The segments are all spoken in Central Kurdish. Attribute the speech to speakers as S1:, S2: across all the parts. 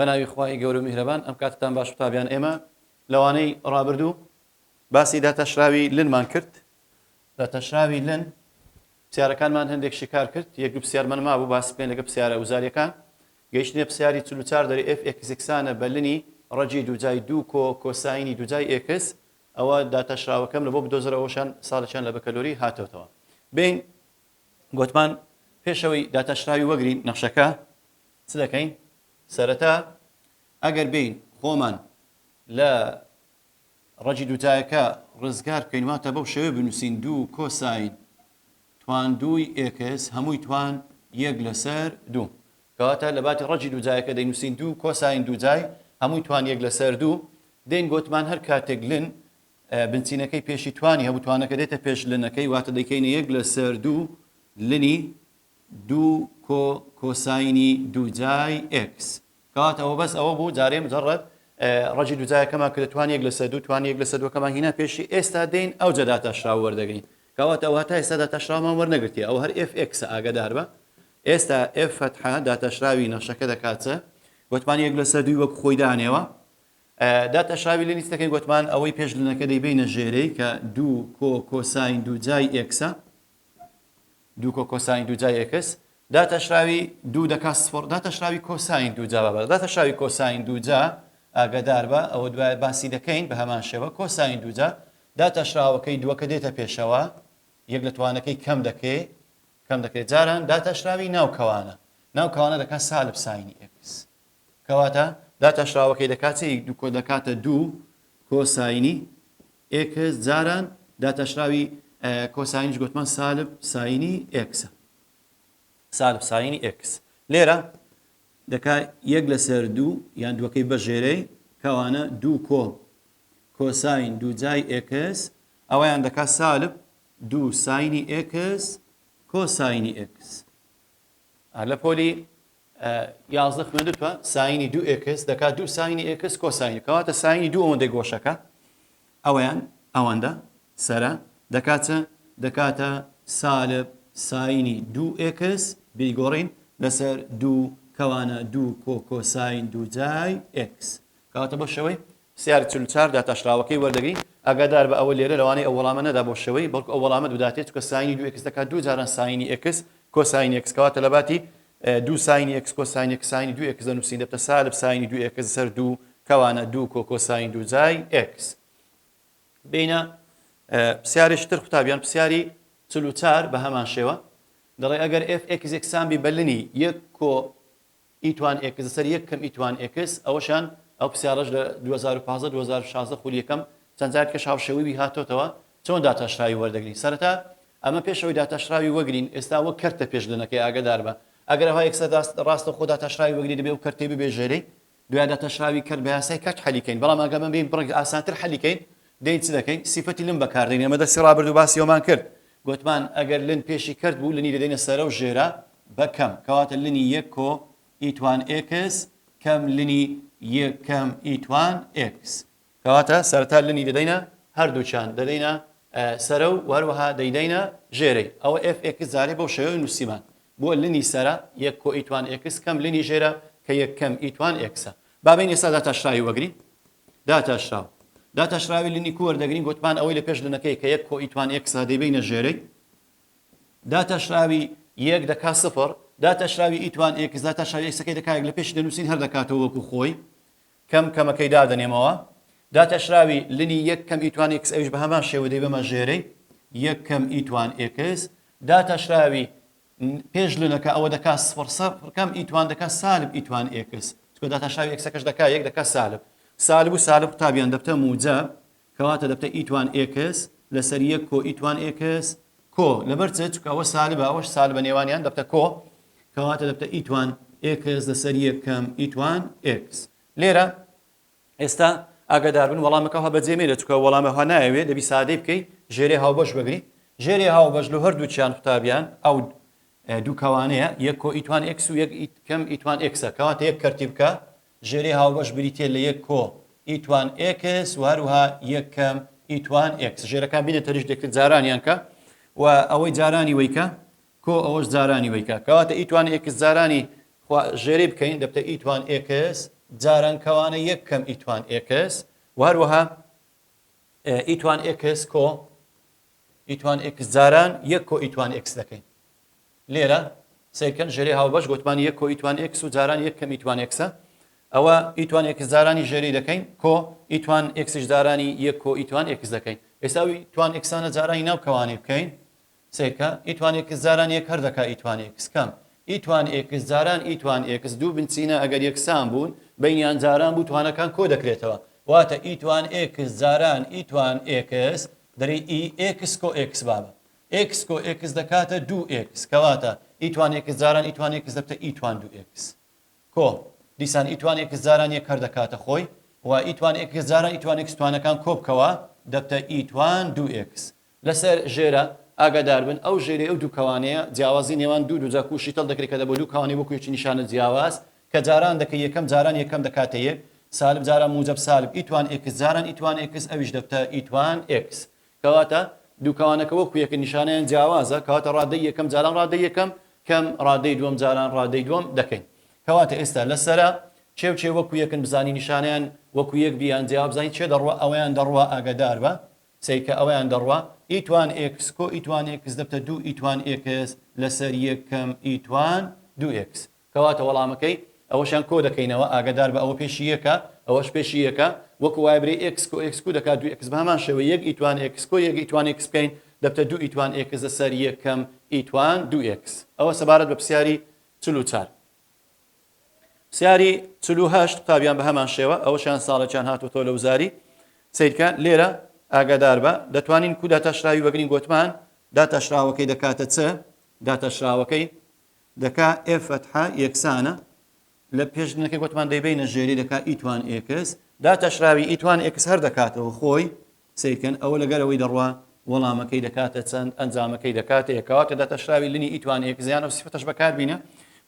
S1: بەناوی خوای گەورە و میهرەبان ئەم کاتتان باش قوتابیان ئێمە لەوانەی ڕابردوو باسی داتەشراوی لنمان کرد. داتەشراوی لن پرسیارەکانمان هەندێک شکار کرد. یەک دوو پرسیارمان مابوو باسی بکەین لەگە پرسیارە وزاریەکان. گەیشتنە پرسیاری 44 دەری f(x)ە بە لنی ڕەجی دووجای دوو کۆساینی دووجای x ئەوە داتەشراوەکەم لە بۆ بدۆزرەوەشان ساڵەکان لە بەکەلۆری هاتەوەتەوە. بین گوتمان پێشەوەی داتەشراوی وەگرین نەخشەکە چ دەکەین؟ سەرەتا ئەگەر بین خۆمان لە ڕەجی دووجایەکە ڕزگار بکەین واتە بەو شێوەیە بنووسین دوو کۆساین توان دووی x هەمووی توان یەک لەسەر دوو. کەواتە لە باتی ڕەجی دووجایەکە دەینووسین دوو کۆساین دووجای هەمووی توان یەک لەسەر دوو. دێن گوتمان هەر کاتێک لن بنچینەکەی پێشی توانی هەموو توانەکە دێتە پێش لنەکەی واتە دەیکەینە یەک لەسەر دوو لنی دوو کۆساینی دووجای x. کەواتەوە بەس ئەوە بوو جارێ مجەڕەد ڕەجی دووجایەکەمان کە دەتوان یەک لەسەر دوو توان یەک لەسەر دووەکەمان هینا پێشی ئێستا دێن ئەو جە داتەشراو وەردەگرین. کەواتە ئەوە تا ئێستا داتەشراومان وەرنەگرتیە ئەو هەر f(x) ئاگادار بە. ئێستا f فتحە داتەشراوی نەخشەکە دەکاتە گوتمان یەک لەسەر دووی وەک خۆی دانێەوە. داتەشراوی لێ نیستەکەی گوتمان ئەوەی پێش لنەکە دەیبینە ژێرەی کە دوو کۆساین دووجای x دوو کۆساین دووجای x. داتەشراوی دوو دەکات سفر داتەشراوی کۆساین دووجا بەبەر داتەشراوی کۆساین دووجا ئاگادار بە ئەوە دوای باسی دەکەین بە هەمان شێوە کۆساین دووجا داتەشراوەکەی دووەکە دێتە پێشەوە یەک لە توانەکەی کەم دەکرێت جاران داتەشراوی ناوکەوانە دەکات سالب ساینی x. کەواتە داتەشراوەکەی دەکاتە دوو کۆساینی x جاران داتەشراوی کۆساینیش گوتمان سالب ساینی x. سالب ساینی x لێرە دەکات یەک لەسەر دوو یان دووەکەی بەژێرەی کەوانە دوو کۆساین دووجای x ئەوەیان دەکات سالب دوو ساینی x کۆساینی x. لە پۆلی 11 خوێندووە ساینی دوو x دەکات دوو ساینی x کۆساینی کەواتە ساینی دوو ئەوەندەی گۆشەکە ئەوەندە سەرە دەکاتە سالب ساینی دوو x بیگۆڕین لەسەر دوو کەوانە دوو کۆساین دووجای x. کەواتە بۆ شەوەی پرسیاری 44 داتەشراوەکەی وەردەگرین. ئاگادار بە ئەوە لێرە لەوانەیە ئەو وەڵامە نەدا بۆ شەوەی بەڵکو ئەو وەڵامە بداتێت کە ساینی دوو x دەکات دوو جاران ساینی x کۆساینی x. کەواتە لە باتی دوو ساینی x کۆساینی x ساینی دوو x دەنووسین دەبتە سالب ساینی دوو x سەر دوو کەوانە دوو کۆساین دووجای x. بینە پرسیارێکتر قوتابیان پرسیاری 44 بە هەمان شێوە دەڵێ ئەگەر f(x) بی بەلنی یەک کۆ ئیتوان x سەر یەک کەم ئیتوان x ئەوەشان ئەو پرسیارەش لە 2015-2016 خولی یەکەم چەند جار کەش هاوشێوی هاتۆتەوە چۆن داتەشراوی وەردەگرین. سەرەتا ئەمە پێشەوەی داتەشراوی وەگرین ئێستا وەک کەرتە پێش لنەکەی ئاگادار بە ئەگەر ئەوە x ڕاستە خۆ داتەشراوی وەگری دەبێ و کەرتێ ببێ ژێرەی دوای داتەشراوی کرد بە یاسای کەچ حەلیکەین بەڵام ئەگەر بین بڕنگ ئاسانتر حەلیکەین دەین چ دەکەین سیفەتی لن بەکاردێنین. ئەمە دەستی ڕابردوو باسیەوەمان کرد گوتمان ئەگەر لن پێشی کرد بوو لنی دەدەینە سەرە و ژێرە بەکەم کەواتە لنی یەک کۆ ئیتوان x کەم لنی یەک کەم ئیتوان x. کەواتە سەرەتا لنی دەدەینە هەردووچان دەدەینە سەرە و وەروەها دەیدەینە ژێرەی ئەوە f(x) زارێ بەو شێوەیە نووسیمان بۆ لنی سەرە یەک کۆ ئیتوان x کەم لنی ژێرە کە یەک کەم ئیتوان x. بابین ئێستا داتەشراوی وەگرین. داتەشراوی لنی کو وەردەگرین گوتمان ئەوەی لە پێش لنەکەی کە یەک کۆ ئیتوان x دەیبینە ژێرەی داتەشراوی یەک دەکات سفر داتەشراوی ئیتوان x داتەشراوی x-ەکەی دەکات لە پێش دەنووسین هەر دەکاتەوە وەکو خۆی کەمەکەی دادەنێمەوە. داتەشراوی لنی یەک کەم ئیتوان x ئەویش بە هەمان شێوە دەیبەمە ژێرەی یەک کەم ئیتوان x. داتەشراوی پێش لنەکە ئەوە دەکات سفر کەم ئیتوان دەکات سالب ئیتوان x چکە داتەشراوی x-ەکەش دەکات یەک دەکات سالب و سالب قوتابیان دەبتە موجب کەواتە دەبتە ئیتوان x لەسەر یەک کۆ ئیتوان x کۆ لەبەر چکە ئەوە سالبە ئەوەش سالبە نێوانیان دەبتە کۆ کەواتە دەبتە ئیتوان x لەسەر یەک کەم ئیتوان x. لێرە ئێستا ئاگادار بن وەڵامەکە هە بەجێمێنێت چکە وەڵامە هە نایەوێت دەبی سادەی بکەی ژێرێ هاوبەش بگری ژێرێ هاوبەش لە هەردووچیان قوتابیان ئەو دوو کەوانەیە یەک کۆ ئیتوان x و یەک کەم ئیتوان x کەواتە یەک کەرتی بکە ژێرێ هاوبەش بریتێ لە یەک کۆ ئیتوان x و هەروها یەک کەم ئیتوان x. ژێرەکان بینە تەریش دەکرد جارانیان کە و ئەوەی جارانی وەیکە کۆ ئەوەش جارانی وەیکە کەواتە ئیتوان x جارانی ژێرەی بکەین دەبتە ئیتوان x جاران کەوانە یەک کەم ئیتوان ئێکس و هەروەها ئیتوان ئێکس کۆ ئیتوان ئێکس جاران یەک کۆ ئیتوان ئێکس دەکەین لێرە سیرکەن ژێری هاوبەش گوتمان یەک کۆ ئیتوان ئێکس و جاران یەک کەم ئیتوان ئێکسە ئەوە ئیتوان ئێکس جارانی ژێری دەکەین کۆ ئیتوان ئێکسش جارانی یەک کۆ ئیتوان ئێکس دەکەین ئێستا ئیتوان ئێکسانە جارانی ناو کەوانێ بکەین سیرکە ئیتوان ئێکس جاران یەک هەر دەکا ئیتوان ئێکس کەم ئیتوان ئێکس جاران ئیتوان ئێکس دوو بنچینە ئەگەر یەکسان بوون بینیان جاران بوو توانەکان کۆ دەکرێتەوە واتە ئیتوان ئێکس جاران ئیتوان ئێکس دەری ئی ئێکس کۆ ئێکس بابە ئێکس کۆ ئێکس دەکاتە دوو ئێکس کەواتە ئیتوان ئێکس جاران ئیتوان ئێکس دەبتە ئیتوان دوو ئێکس کۆ دیسان ئیتوان ئێکس جاران یەک هەر دەکاتە خۆی و ئیتوان ئێکس جاران ئیتوان ئێکس توانەکان کۆ بکەوە دەبتە ئیتوان دوو ئێکس لەسەر ژێرە ئاگادار بن ئەو ژێری ئەو دوو کەوانەیە جیاوازی نێوان دوو دووجاکوشی تەڵ دەکرێت کە دە بۆ دوو کەوانی وەکو یەکی نیشانە جیاواز کە جاران دەکە یەکەم جاران یەکەم دەکاتە یەک سالب جاران موجب سالب ئیتوان ئێکس جاران ئیتوان ئێکس ئەویش دەبتە ئیتوان ئێکس کەواتە دوو کەوانەکە وەکو یەکە نیشانەیان جیاوازە کەواتە ڕادەی یەکەم جاران ڕادەی یەکەم کەم ڕادەی دووەم جاران ڕادەی دووەم دەکەین کەواتە ئێستا لەسەرە چێ وەکو یەکن بزانی نیشانیان وەکو یەک بیان جیاو بزانین چێ دەڕوا ئەویان دەڕوا ئاگادار بە سیکە ئەویان دەڕوا ئیتوان ئێکس کۆ ئیتوان ئێکس دەبتە دوو ئیتوان ئێکس لەسەر یەکەم ئیتوان دوو ئێکس کەواتە وەڵامەکەی ئەوەشیان کۆ دەکەینەوە ئاگادار بە ئەوە پێشی یەکە ئەوەش پێشی یەکە وەکو وای برێ ئێکس کۆ ئێکس کو دەکات دوو ئێکس بە هەمان شێوە یەک ئیتوان ئێکس کۆ یەک ئیتوان ئێکس بکەین دەبتە دوو ئیتوان ئێکس لەسەر یەکەم ئیتوان دوو ئێکس ئەوە سەبارەت بە پرسیاری 44 پرسیاری 48 قوتابیان بە هەمان شێوە ئەوەشیان ساڵێکیان هاتوۆتۆ لە وزاری سیرکە لێرە ئاگادار بە دەتوانین کو داتاشراوی وەگرین گوتمان داتاشراوەکەی دەکاتە چ داتاشراوەکەی دەکا ئێف فەتحە یەکسانە لە پێشنەکەی گوتمان دەیبینە ژێری دەکا ئیتوان ئێکس داتاشراوی ئیتوان ئێکس هەر دەکاتەوە خۆی سیرکەن ئەوە لەگەرەوەی دەڕوا وەڵامەکەی دەکاتە چەند ئەنجامەکەی دەکاتە یەکەواتە داتاشراوی لنی ئیتوان ئێکس یان ئەو سیفەتەش بەکاربینە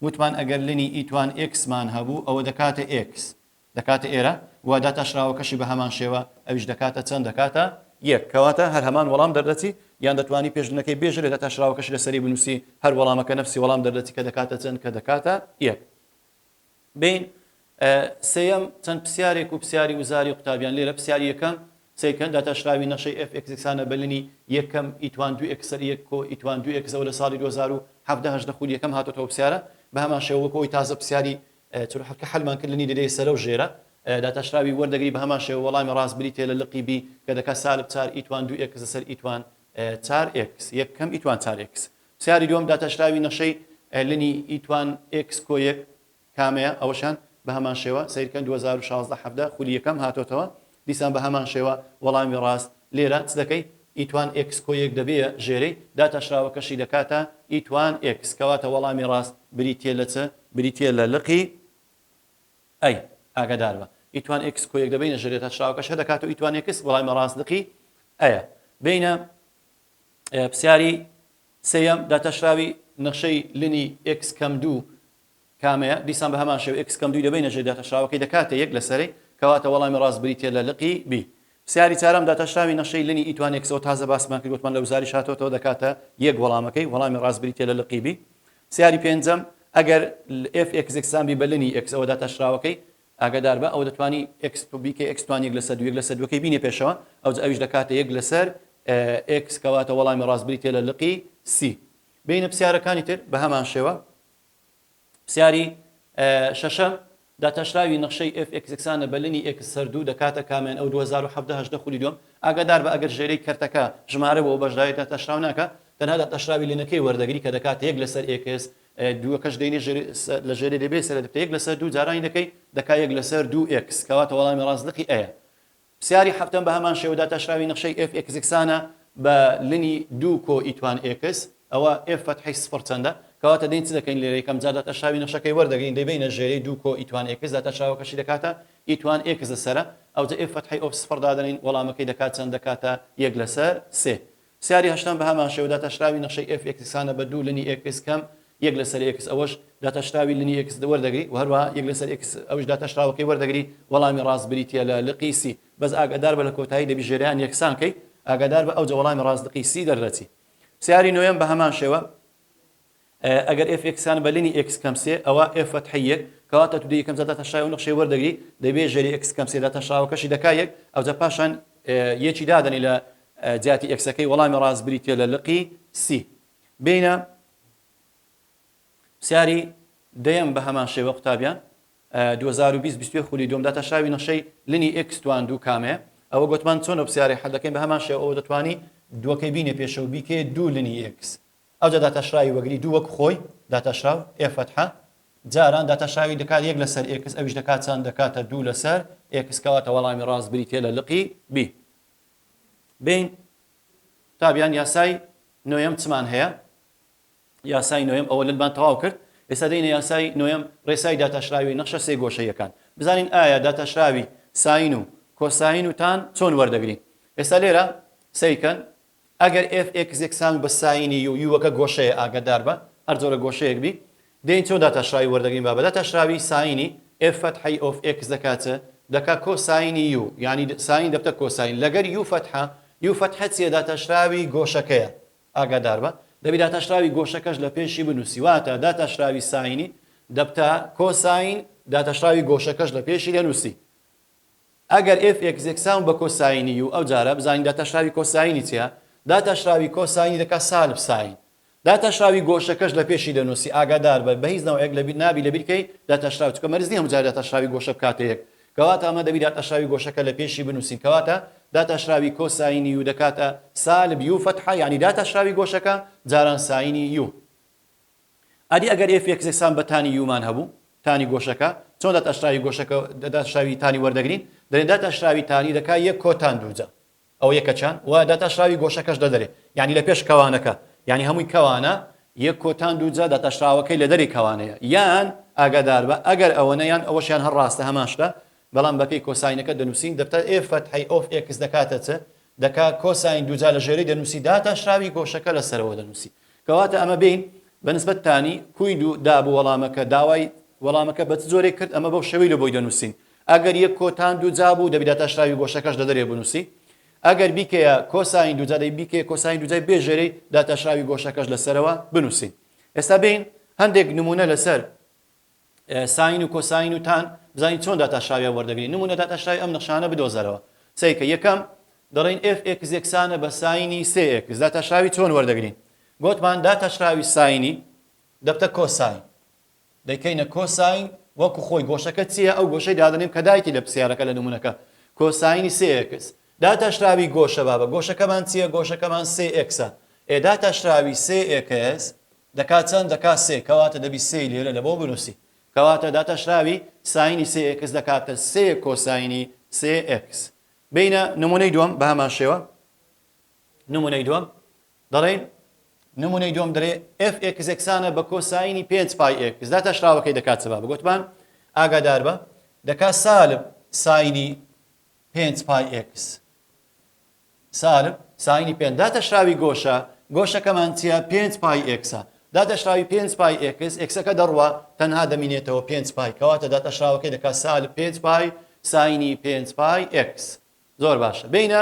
S1: وتمان ئەگەر لنی ئیتوان ئێکسمان هەبوو ئەوە دەکاتە ئێکس دەکاتە ئێرە و داتاشراوەکەشی بە هەمان شێوە ئەویش دەکاتە چەند دەکاتە یەک کەواتە هەر هەمان وەڵام دەردەچی یان دەتوانی پێشنەکەی بێژرێت داتاشراوەکەش لەسەری بنووسی هەر وەڵامەکە نەفسی وەڵام دەردەچی کە دەکاتە چەند کە دەکاتە یەک بین سێەم چەند پرسیارێک و پرسیاری وزاری قوتابیان لێرە پرسیاری یەکەم سیکەن داتاشراوی نەشەی ئێف ئێکسانە بەلنی یەکەم ئیتوان دوو ئێکسەر یەک کۆ ئیتوان دوو ئێکسەوە لە ساڵی 2017 خول یەکەم هاتۆتەوە پرسیارە بە هەمان شێوەکەوەی تازە پرسیاری چورحەکە حەلمان کردنی دەدەی سەرە و ژێرە داتاشراوی وەردەگری بە هەمان شێوە وەڵامی ڕاستبری تێ لە لقی بی کە دەکات سالب 4 ئیتوان دوو ئێکس لەسەر ئیتوان 4 ئێکس یەکەم ئیتوان 4 ئێکس پرسیاری دووەم داتاشراوی نەشەی لنی ئیتوان ئێکس کۆ یەک کامەیە ئەوەشان بە هەمان شێوە سیرکەن 2016 خولی یەکەم هاتۆتەوە دیسان بە هەمان شێوە وەڵامی ڕاست لێرە چ دەکەی ئیتوان ئێکس کۆ یەک دەبێ ژێرەی داتاشراوەکەشی دەکاتە ئیتوان ئێکس کەواتە وەڵامی ڕاست بریتێ لە چ بریتێ لە لقی ئەی ئاگادار بە ئیتوان ئێکس کۆ یەک دەبینە ژێرێت داتاشراوەکەش دەکاتەوە ئیتوان ئێکس وەڵامی ڕاست لقی ئەیە بینە پرسیاری سێەم داتاشراوی نەخشەی لنی ئێکس کەم دوو کامەیە دیسان بە هەمان شێوە ئێکس کەم دووی دەبینە ژێر داتاشراوەکەی دەکاتە یەک لەسەری کەواتە وەڵامی ڕاست بریتێ لە لقی بی پرسیاری چارەم داتاشراوی نەخشەی لنی ئیتوان ئێکسەوە تازە باسمان کرد گوتمان لە وزاری هاتۆتەوە دەکاتە یەک وەڵامەکەی وەڵامی ڕاست بریتێ لە لقی بی پرسیاری پێنجەم ئەگەر ئێف ئێکس ئێکسان بی بە لنی ئێکسەوە داتاشراوەکەی ئاگادار بە ئەو دەتوانی ئێکس بیکە ئێکستوان یەک لەسەر دوو یەک لەسەر دووەکەی بینێ پێشەوە ئەو ئەویش دەکاتە یەک لەسەر ئێکس کەواتە وەڵامی ڕاست بریتێ لە لقی سی بینە پرسیارەکانی تر بە هەمان شێوە پرسیاری شەشەم داتاشراوی نەخشەی ئێف ئێکسانە بە لنی ئێکس سەردوو دەکاتە کامیان ئەو 2017 خولی دووەم ئاگادار بە ئەگەر ژێرەی کەرتەکە ژمارە بۆ بەشداوی داتاشراو ناکە تەنها داتاشراوی لینەکەی وەردەگری کە دەکاتە یەک لەسەر ئێکس دووەکەش دەینێ لە ژێری دەبێت سەر دەبێت یەک لەسەر دوو جارانی دەکەی دەکا یەک لەسەر دوو ئێکس کەواتە وەڵامی ڕاست لقی ئەیە پرسیاری هەفتەم بە هەمان شێوە داتاشراوی نەخشەی ئێف ئێکسانە بە لنی دوو کۆ ئیتوان ئێکس ئەوە ئێف فەتحی سفر چەندە کەواتە دەین چ دەکەین لێرە یەکەم جار داتاشراوی نەخشەکەی وەردەگرین دەبینە ژێری دوو کۆ ئیتوان ئێکس داتاشراوەکەشی دەکاتە ئیتوان ئێکس لەسەرە ئەو ئێف فەتحی ئۆف سفر دادەنین وەڵامەکەی دەکات چەند دەکاتە یەک لەسەر سێ پرسیاری هەشتم بە هەمان شێوە داتاشراوی نەخشەی ئێف ئێکسانە بە دوو لنی ئێکس کەم یەک لەسەر ئێکس ئەوەش داتاشراوی لنی ئێکس وەردەگری و هەروەها یەک لەسەر ئێکس ئەوش داتاشراوەکەی وەردەگری وەڵامی ڕاست بریتە لە لقی سی بەس ئاگادار بە لە کۆتایی دەبی ژێریان یەکسانکەی ئاگادار بە ئەو وەڵامی ڕاست لقی سی دەردەچی پرسیاری نوێم بە هەمان شێوە ئەگەر f(x)یان بە لینی x کەم سێ ئەوە f فتحی 1 کەواتە تو یەکەم جا داتەشراوی و نەخشەی وەردەگری دەبێت ژێری x کەم سێ داتەشراوەکەشی دەکا 1 ئەوجا پاشان یەکی دادەنی لە جیاتی x-ەکەی وەڵامی ڕاستبری تێ لە لقی c بینە پرسیاری دەیەم بە هەمان شێوە قوتابیان 2020 خولی دوم داتەشراوی نەخشەی لینی x توان دوو کامەیە ئەوە گوتمان چۆن پرسیاری حەل دەکەین بە هەمان شێوە ئەوە دەتوانی دووەکەی بینێ پێشەوە بیکێ دوو لینی x ئەوجا داتەشراوی وەگری دوو وەک خۆی داتەشراو f فتحە جاران داتەشراوی دەکات 1 لەسەر x ئەویش دەکات چەند دەکاتە 2 لەسەر x کەواتە وەڵامی ڕاستبری تێ لە لقی b بین تابیان یاسای نۆیەم چمان هەیە یاسای نۆیەم ئەوە لەتمان تەواو کرد ئێستا دەینە یاسای نۆیەم ڕێسای داتەشراوی نەخشە سێ گۆشەیەکان بزانین ئایا داتەشراوی ساین و کۆساین و تان چۆن وەردەگرین ئێستا لێرە سەیکەن ئەگەر f(x) یەکسان بە ساینی و یوەکە گۆشەیە ئاگادار بە هەر جۆرە گۆشەیەک بی دەین چۆن داتەشراوی وەردەگرین با بە داتەشراوی ساینی f فتحی of x دەکاتە دەکا کۆساینی یو یعنی ساین دەبتە کۆساین لەگەر یو فتحە یو فتحە چیە داتەشراوی گۆشەکەیە ئاگادار بە دەبی داتەشراوی گۆشەکەش لە پێشی بنووسی واتە داتەشراوی ساینی دەبتە کۆساین داتەشراوی گۆشەکەش لە پێشی دەنووسی ئەگەر f(x) یەکسان بە کۆساینی و ئەو جارە بزانین داتەشراوی کۆساینی چیە داتەشراوی کۆساینی دەکات سالب ساین داتەشراوی گۆشەکەش لە پێشی دەنووسی ئاگادار بە بە هیچ ناوەیەک لەبیر نابی لەبیرکەی داتەشراوی چکە مەرز نییە هەموو جار داتەشراوی گۆشە بکاتە یەک کەواتە ئەمە دەبی داتەشراوی گۆشەکە لە پێشی بنووسین کەواتە داتەشراوی کۆساینی و دەکاتە سالب یو فتحە یعنی داتەشراوی گۆشەکە جاران ساینی یو ئەدی ئەگەر f(x) یەکسان بە تانی یومان هەبوو تانی گۆشەکە چۆن داتەشراوی گۆشەکە داتەشراوی تانی وەردەگرین دەرێن داتەشراوی تانی دەکات یەک کۆتان دووجە ئەو یەکە چەند و داتەشراوی گۆشەکەش دەدەرێ یعنی لە پێش کەوانەکە یعنی هەمووی کەوانە یەک کۆتان دووجە داتەشراوەکەی لە دەری کەوانەیە یان ئاگادار بە ئەگەر ئەوەنە یان ئەوەشیان هەر ڕاستە هەماشتە بەڵام بەپێی کۆساینەکە دەنووسین دەبتە f فتحی of x دەکاتە چ دەکات کۆساین دووجا لە ژێری دەنووسی داتەشراوی گۆشەکە لەسەرەوە دەنووسی کەواتە ئەمە بین بەنسبەت تانی کوی دوو دابوو وەڵامەکە داوای وەڵامەکە بە زۆرێک کرد ئەمە بەو شێوەی لە بۆی دەنووسین ئەگەر یەک کۆتان دووجا بوو دەبی داتەشراوی گۆشەکەش لەدەرێ بنووسی ئەگەر بیکەیە کۆساین دووجا دەی بیکێ کۆساین دووجای بێژێرەی داتەشراوی گۆشەکەش لەسەرەوە بنووسین ئێستا بین هەندێک نمونە لەسەر ساین و کۆساین و تان بزانین چۆن داتەشراوی وەردەگرین نمونە داتەشراوی ئەم نەخشانە بدۆزەرەوە سەیکە یەکەم دەڵێن f(x) یەکسانە بە ساینی 3x داتەشراوی چۆن وەردەگرین گوتمان داتەشراوی ساینی دەبتە کۆساین دەیکەینە کۆساین وەکو خۆی گۆشەکە چییە ئەو گۆشەی دادەنیم کە دایکی لە پرسیارەکە لە نمونەکە کۆساینی 3x داتەشراوی گۆشە بابە گۆشەکەمان چییە گۆشەکەمان 3x داتەشراوی 3x دەکات چەند دەکات 3 کەواتە دەبی 3 لێرە لە بۆ بنووسی کەواتە داتەشراوی ساینی 3x دەکاتە 3 کۆساینی 3x بینە نمونەی دووەم بە هەمان شێوە نمونەی دووەم دەڵێن نمونەی دووەم دەڵێ f(x) یەکسانە بە کۆساینی 5πx داتەشراوەکەی دەکات چ بابە گوتمان ئاگادار بە دەکات سالب ساینی 5πx سالب ساینی 5 داتەشراوی گۆشەکەمان چیە 5πx داتەشراوی 5πx x-ەکە دەڕوا تەنها دەمینێتەوە 5π کەواتە داتەشراوەکەی دەکات سالب 5π ساینی 5πx زۆر باشە بینە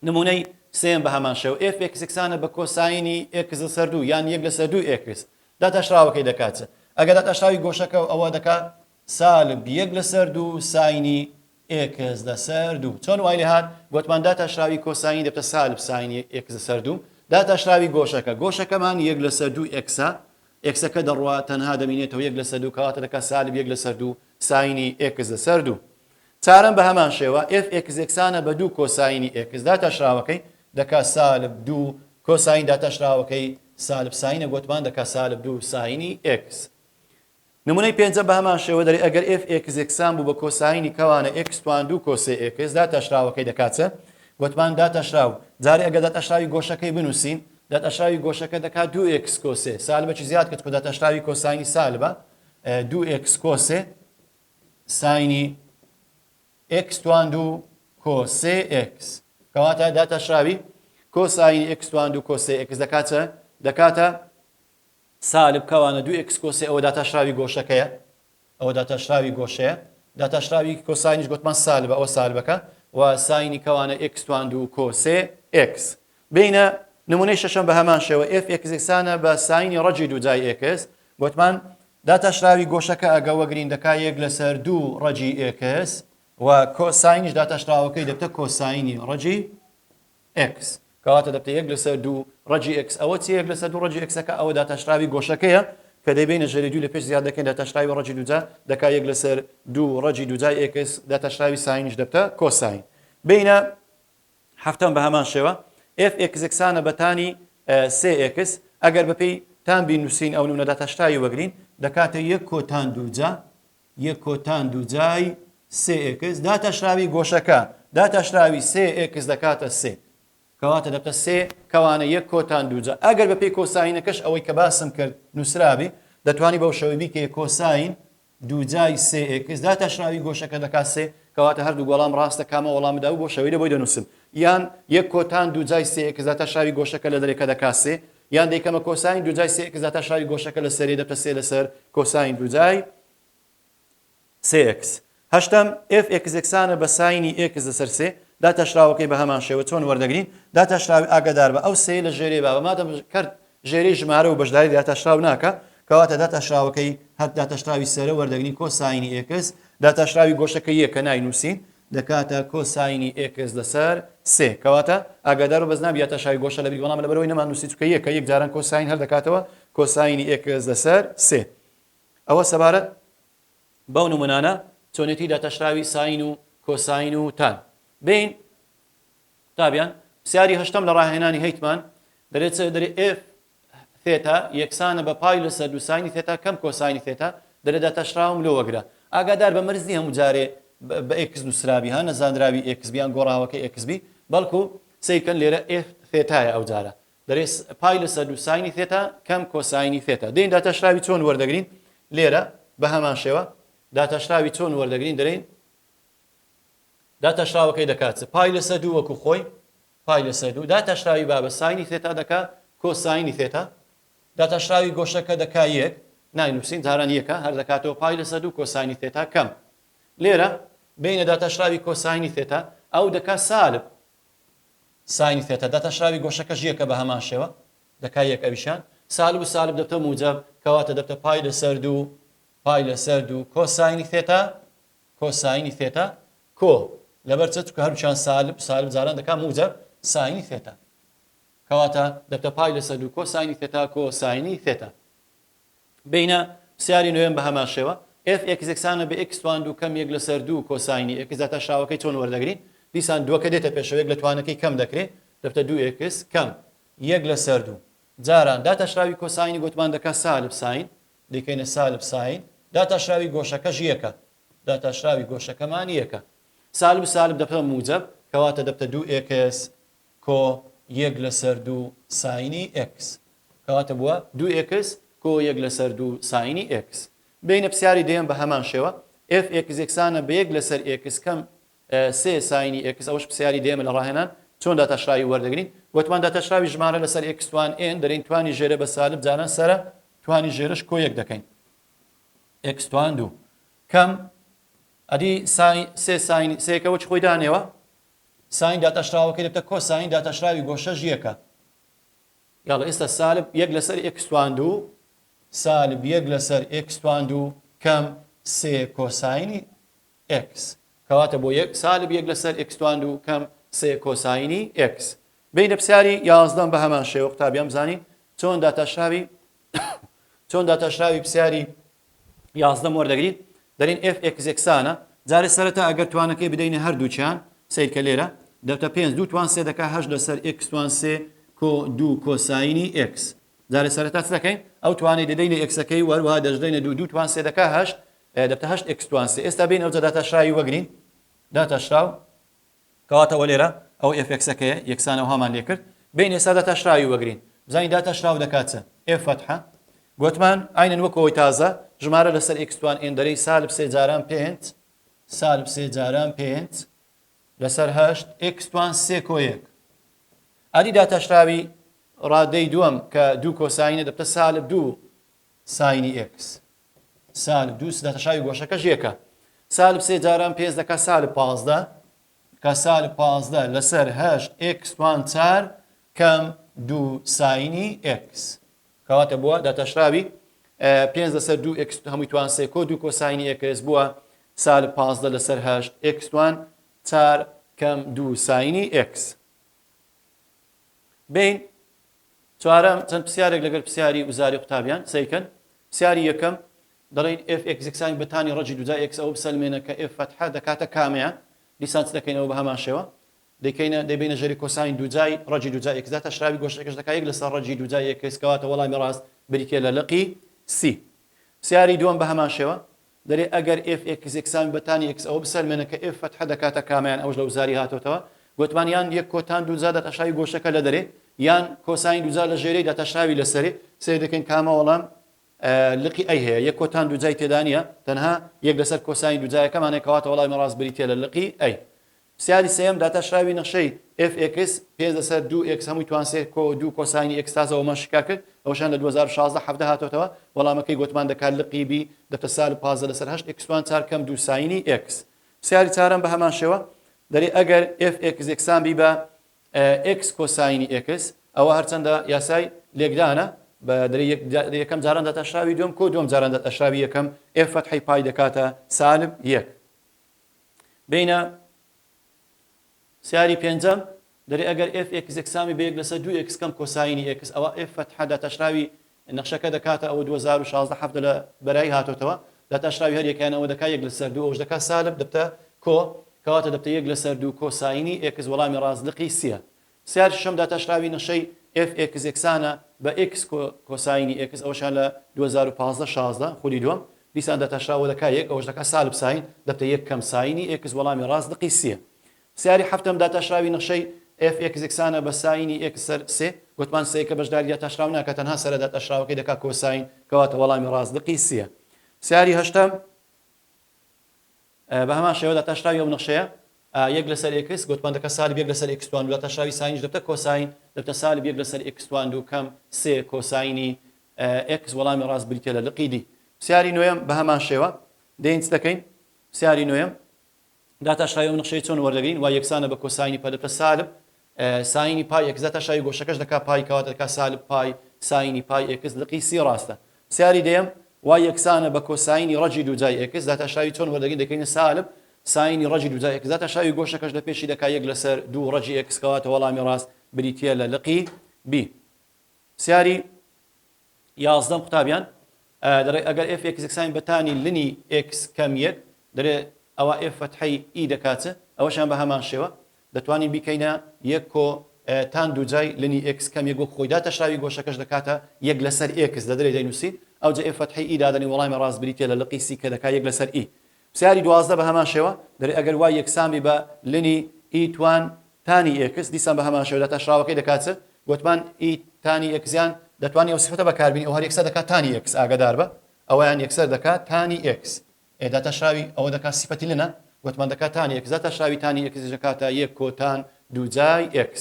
S1: نمونەی سێم بە هەمان شێو f(x) یەکسانە بە کۆساینی x لەسەر 2 یان 1 لەسەر 2x داتەشراوەکەی دەکات ئەگەر داتەشراوی گۆشەکە ئەوە دەکات سالب 1 لەسەر 2 ساینی x لەسەر 2 چۆن وای لێ هات گوتمان داتەشراوی کۆساینی دەبتە سالب ساینی x لەسەر 2 داتەشراوی گۆشەکەمان 1 لەسەر 2x x-ەکە دەڕوا تەنها دەمینێتەوە 1 لەسەر 2 کەواتە دەکات سالب 1 لەسەر 2 ساینی x لەسەر 2 چارەم بە هەمان شێوە f(x) یەکسانە بە 2 کۆساینی x داتەشراوەکەی دەکات سالب 2 کۆساین داتەشراوەکەی سالب ساینە گوتمان دەکات سالب 2 ساینی x نمونەی پێنجەم بە هەمان شێوە دەڵێ ئەگەر f(x) یەکسان بوو بە کۆساینی کەوانە x توان 2 کۆسێ x داتەشراوەکەی دەکاتە گوتمان داتەشراو جارێ ئەگەر داتەشراوی گۆشەکەی بنووسین داتەشراوی گۆشەکە دەکات 2x کۆسێ سالبەکی زیاد کرد کە داتەشراوی کۆساینی سالبە 2x کۆسێ ساینی x توان 2 کۆسێ x کەواتە داتەشراوی کۆساینی x توان 2 کۆسێ x دەکاتە سالب کەوانە 2x کۆسێ ئەوە داتەشراوی گۆشەکەیە ئەوە داتەشراوی گۆشەیە داتەشراوی کۆساینیش گوتمان سالبە ئەوە سالبەکە و ساینی کەوانە x توان 2 کۆسێ x بینە نمونەی شەشەم بە هەمان شێوە f ئێکسێکسانە بە ساینی ڕەجی دووجای ئێکس گوتمان داتەشراوی گۆشەکە ئەگە وەگرین دەکا یەک لەسەر دوو ڕەجی ئێکس و کۆساینیش داتەشراوەکەی دەبتە کۆساینی ڕەجی ئێکس کەواتە دەبتە یەک لەسەر دوو ڕەجی ئێکس ئەوە چی یەک لەسەر دوو ڕەجی ئێکسەکە ئەوە داتەشراوی گۆشەکەیە کە دەبێنە ژێری دوو لە پێش زیاد دەکەین داتەشراوی ڕەجی دووجا دەکا یەک لەسەر دوو ڕەجی دووجای ئێکس داتەشراوی ساینیش دەبتە کۆساین بینە هەفتم بە هەمان شێوە f ئێکسێکسانە بەتانی سێ ئێکس ئەگەر بەپێی تان بینووسین ئەو نمونە داتەشراوی وەگرین دەکاتە یەک کۆتان دووجا یەک کۆتان دووجای سێ ئێکس داتەشراوی گۆشەکە داتەشراوی سێ ئێکس دەکاتە سێ کەواتە دەبتە سێ کەوانە یەک کۆتان دووجا ئەگەر بەپێی کۆساینەکەش ئەوەی کە باسم کرد نووسرابی دەتوانی بەو شێوەیە بیکە کۆساین دووجای سێ ئێکس داتەشراوی گۆشەکە دەکات سێ کەواتە هەردوو وەڵام ڕاستە کامە وەڵامدا و بۆ شەوەی دەبۆی دەنووسم یان یەک کۆتان دووجای سێ ئێکس داتەشراوی گۆشەکە لە دەرێکە دەکات سێ یان دەیکەمە کۆساین دووجای سێ ئێکس داتەشراوی گۆشەکە لە سەرێ دەبتە سێ لەسەر کۆساین دووجای سێ ئێکس هەشتم f ئێکسێکسانە بە ساینی ئێکس لەسەر سێ داتەشراوەکەی بە هەمان شێوە چۆن وەردەگرین داتەشراوی ئاگادار بە ئەو سێ لە ژێرێ با بەمادەم کرد ژێری ژمارە و بەشداری داتەشراو ناکە کەواتە داتەشراوەکەی هەر داتەشراوی سەرە وەردەگرین کۆساینی ئێکس داتەشراوی گۆشەکە یەکە ناینووسین دەکاتە کۆساینی ئێکس لەسەر سێ کەواتە ئاگادار و بەزنابی داتەشراوی گۆشە لەبی وەڵام لەبەرەوەی نەمان نووسی چکە یەکە یەک جاران کۆساین هەر دەکاتەوە کۆساینی ئێکس لەسەر سێ ئەوە سەبارەت بەو نمونانە چۆنێتی داتەشراوی ساین و کۆساین و تان بین تابیان پرسیاری هەشتم لە ڕاهێنانی هەیتمان دەرێت f ثێتا یەکسانە بە پای لەسەر دوو ساینی ثێتا کەم کۆساینی ثێتا دەرێت داتەشراوم لۆ وەگرە ئاگادار بە مەرزی هەموو جارێ بە ئێکس نووسرابی ها نەزانراوی ئێکس بیان گۆڕاوەکەی ئێکس بی بەڵکو سیکەن لێرە f ثێتایە ئەو جارە دەرێت پای لەسەر دوو ساینی ثێتا کەم کۆساینی ثێتا دێن داتەشراوی چۆن وەردەگرین لێرە بە هەمان شێوە داتەشراوی چۆن وەردەگرین دەرێن داتەشراوەکەی دەکات پای لەسەر دوو وەکو خۆی پای لەسەر دوو داتەشراوی با بە ساینی ثێتا دەکات کۆساینی ثێتا داتەشراوی گۆشەکە دەکا یەک ناینووسین جاران یەکە هەر دەکاتەوە پای لەسەر دوو کۆساینی ثێتا کەم لێرە بینە داتەشراوی کۆساینی ثێتا ئەو دەکات سالب ساینی ثێتا داتەشراوی گۆشەکەش یەکە بە هەمان شێوە دەکا یەک ئەویشان سالب و سالب دەبتە موجب کەواتە دەبتە پای لەسەر دوو کۆساینی ثێتا کۆساینی ثێتا کۆ لەبەر چ هەروچیان سالب جاران دەکات موجب ساینی ثێتا کەواتە دەبتە پای لەسەر دوو کۆساینی ثێتا کۆساینی ثێتا بینە پرسیاری نوێن بە هەمان شێوە f ئێکسێکسانە بە x توان دوو کەم یەک لەسەر دوو کۆساینی ئێکس داتەشراوەکەی چۆن وەردەگرین دیسان دووەکە دێتە پێشەوە یەک لە توانەکەی کەم دەکرێت دەبتە دوو ئێکس کەم یەک لەسەر دوو جاران داتەشراوی کۆساینی گوتمان دەکات سالب ساین دەکەینە سالب ساین داتەشراوی گۆشەکەش یەکە داتەشراوی گۆشەکەمان یەکە سالب سالب دەبتە موجب کەواتە دەبتە دوو ئێکس کۆ یەک لەسەر دوو ساینی ئێکس کەواتە بووە دوو ئێکس کۆ یەک لەسەر دوو ساینی ئێکس بینە پرسیاری دێم بە هەمان شێوە f ئێکسێکسانە بە یەک لەسەر ئێکس کەم سێ ساینی ئێکس ئەوەش پرسیاری دێمە لە ڕاهێنان چۆن داتەشراوی وەردەگرین گوتمان داتەشراوی ژمارە لەسەر ئێکس توان n دەرین توانی ژێرە بە سالب جاران سەرە توانی ژێرەش کۆ یەک دەکەین ئێکس توان دوو کەم ئەدی سێ ساین سێکەوە چ خۆی دانێەوە ساین داتەشراوەکەی دەبتە کۆساین داتەشراوی گۆشەش یەکە یاڵە ئێستا سالب یەک لەسەر ئێکس توان دوو سالب یەک لەسەر ئێکس توان دوو کەم سێ کۆساینی ئێکس کەواتە بۆ یەک سالب یەک لەسەر ئێکس توان دوو کەم سێ کۆساینی ئێکس بینە پرسیاری یازدەم بە هەمان شێوە قوتابیان بزانین چۆن داتەشراوی پرسیاری یازدەم وەردەگرین دەرین f ئێکسێکسانە جارێ سەرەتا ئەگەر توانەکەی بدەینە هەردووچیان سیرکە لێرە دەبتە 5 دوو توان سێ دەکات 8 لەسەر x توان سێ کۆ دوو کۆساینی x جارێ سەرەتا چ دەکەین ئەو توانەی دەدەینە ئێکسەکەی وەروەها دەژدەینە دوو توان سێ دەکات 8 دەبتە 8 x توان سێ ئێستا بین ئەوجە داتەشراوی وەگرین داتەشراو کەواتەوە لێرە ئەو f ئێکسەکەیە یەکسانە هەمان لێ کرد بین ئێستا داتەشراوی وەگرین بزانین داتەشراو دەکات چ f فتحە گوتمان ئاینەن وەکەوەی تازە ژمارە لەسەر x توان n دەرەی سالب سێ جاران 5 سالب سێ جاران 5 لەسەر 8 x توان سێ کۆ یەک ئەدی داتەشراوی ڕادەی دووەم کە دوو کۆساینە دەبتە سالب دوو ساینی x سالب دوو داتەشراوی گۆشەکەش یەکە سالب سێ جاران 5 دەکات سالب 15 کە سالب 15 لەسەر 8 x توان 4 کەم دوو ساینی x کەواتە بووە داتەشراوی 5 لەسەر 2x هەمووی توان سێ کۆ 2 کۆساینی x بووە سالب 15 لەسەر 8 x توان 4 کەم 2 ساینی x بین چوارەم چەند پرسیارێک لەگەر پرسیاری وزاری قوتابیان سەیکەن پرسیاری یەکەم دەڵێن f x یەکسانی بەتانی ڕەجی دووجای x ئەوە بسەلمێنە کە f فتحە دەکاتە کامیان دیسان چ دەکەینەوە بە هەمان شێوە دەبینە ژەری کۆساین دووجای ڕەجی دووجای x داتە شراوی گۆشتەکەش دەکات یەک لەسەر ڕەجی دووجای x کەواتە وەڵامی ڕاست بریتێ لە لقی c پرسیاری دووەم بە هەمان شێوە دەرێ ئەگەر f x یەکسانی بەتانی x ئەوە بسەلمێنە کە f فتحە دەکاتە کامیان ئەوش لە وزاری هاتوتەوە گوتمان یان یەک کۆتان دووجا دەتەشراوی گۆشتەکە لە دەرێ یان کۆساین دووجا لە ژێرەی دەتەشراوی لەسەرێ سێ دەکەین کامە وەڵام لقی ئەی هەیە یەک کۆتان دووجای تێدا نیە تەنها یەک لەسەر کۆساین دووجایەکەمانەیە کەواتە وەڵامی ڕاست بریتێ لە لقی ئەی پرسیاری سێم داتەشراوی نەخشەی fx 5 لەسەر 2x هەمووی توان سێ کۆ 2 کۆساینی x تازەوەمان شکا کرد ئەوشان لە 2016 حەفدە هاتوتەوە وەڵامەکەی گوتمان دەکات لقی b دەتە سالب 15 لەسەر 8 x توان 4 کەم 2 ساینی x پرسیاری چارەم بە هەمان شێوە دەرێ ئەگەر fx یەکسان بی بە x کۆساینی x ئەوە هەرچەندە یاسای لێکدانە بە یەکەم جاران دەتەشراوی دوم کۆ دوم جاران دەتەشراوی یەکەم f فتحی پای دەکاتە سالب 1 بینە سیاری پێنجەم دەرێ ئەگەر fx یەکسامی بە یەک لەسەر 2x کەم کۆساینی x ئەوە f فتحە دەتەشراوی نەخشەکە دەکاتە ئەوە 2016 حەفدە لە بەرای هاتوتەوە دەتەشراوی هەر یەکیان ئەوە دەکات یەک لەسەر 2 ئەوش دەکات سالب دەبتە کۆ کەواتە دەبتە یەک لەسەر 2 کۆساینی x وەڵامی ڕاست لقی سیە سیار شەم داتەشراوی نەخشەی fx یەکسانە بە x کۆساینی x ئەوشان لە 2015 خولی دووەم دیسان دەتەشراوە دەکات یەک ئەوش دەکات سالب ساین دەبتە یەک کەم ساینی x وەڵامی ڕاست لقی سیە سیاری حەفتەم داتەشراوی نەخشەی fx یەکسانە بە ساینی x سەر سێ گوتمان سێکە بەشداری داتەشراو ناکە تەنها سەرە داتەشراوەکەی دەکات کۆساین کەواتە وەڵامی ڕاست لقی سیە سیاری هەشتەم بە هەمان شێوە داتەشراوی ئەو نەخشەیە یەک لەسەر x گوتمان دەکات سالب یەک لەسەر x توان داتەشراوی ساینیش دەبتە کۆساین دەبتە سالب یەک لەسەر x توان و کەم سێ کۆساینی x وەڵامی ڕاست بریتێ لە لقی دی سیاری نوێم بە هەمان شێوە دێنچ دەکەین سیاری نوێم داتەشراوی ئەو نەخشەی چۆن وەردەگرین وا یەکسانە بە کۆساینی پا دەبتە سالب ساینی پای x داتەشراوی گۆشەکەش دەکات پای کەواتە دەکات سالب پای ساینی پای x لقی سی ڕاستە سیاری دێم وا یەکسانە بە کۆساینی ڕەجی دووجای x داتەشراوی چۆن وەردەگرین دەکەینە سالب ساینی ڕەجی دووجای x داتەشراوی گۆشەکەش لە پێشی دەکات یەک لەسەر 2 ڕەجی x کەواتە وەڵامی ڕاست بریتیە لە لقی b سیاری یازدەم قوتابیان دەڕێ ئەگەر f یەکسانی بەتانی لنی x کەم یەک دەرێ ئەوە f فتحی ئی دەکاتە ئەوەشان بە هەمان شێوە دەتوانین بیکەینە یەک کۆ تان دووجای لنی x کەم یەک خۆی داتەشراوی گۆشەکەش دەکاتە یەک لەسەر x دەدرێ دەینووسیت ئەو جا f فتحی ئی دادەنی وەڵامی ڕاست بریتێ لە لقی سی کە دەکات یەک لەسەر ئی پرسیاری دوازدە بە هەمان شێوە دەرێ ئەگەر وای یەکسامی بە لنی ئی توان تانی x دیسان بە هەمان شێوە داتەشراوەکەی دەکاتە گوتمان ئی تانی xیان دەتوانێت ئەو سیفەتە بەکاربینی ئەو هەر یەکسەر دەکات تانی x ئاگادار بە ئەوەیان یەکسەر دەکات تانی x داتەشراوی ئەوە دەکات سیفەتی لنە گوتمان دەکات تانی x داتەشراوی تانی x دەکاتە یەک کۆتان دووجای x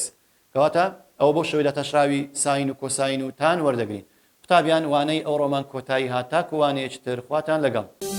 S1: کەواتە ئەوە بۆ شەوەی داتەشراوی ساین و کۆساین و تان وەردەگرین قوتابیان وانەی ئەو ڕۆمان کۆتایی هات تاکو وانەیەکی تر خواتان لەگەڵ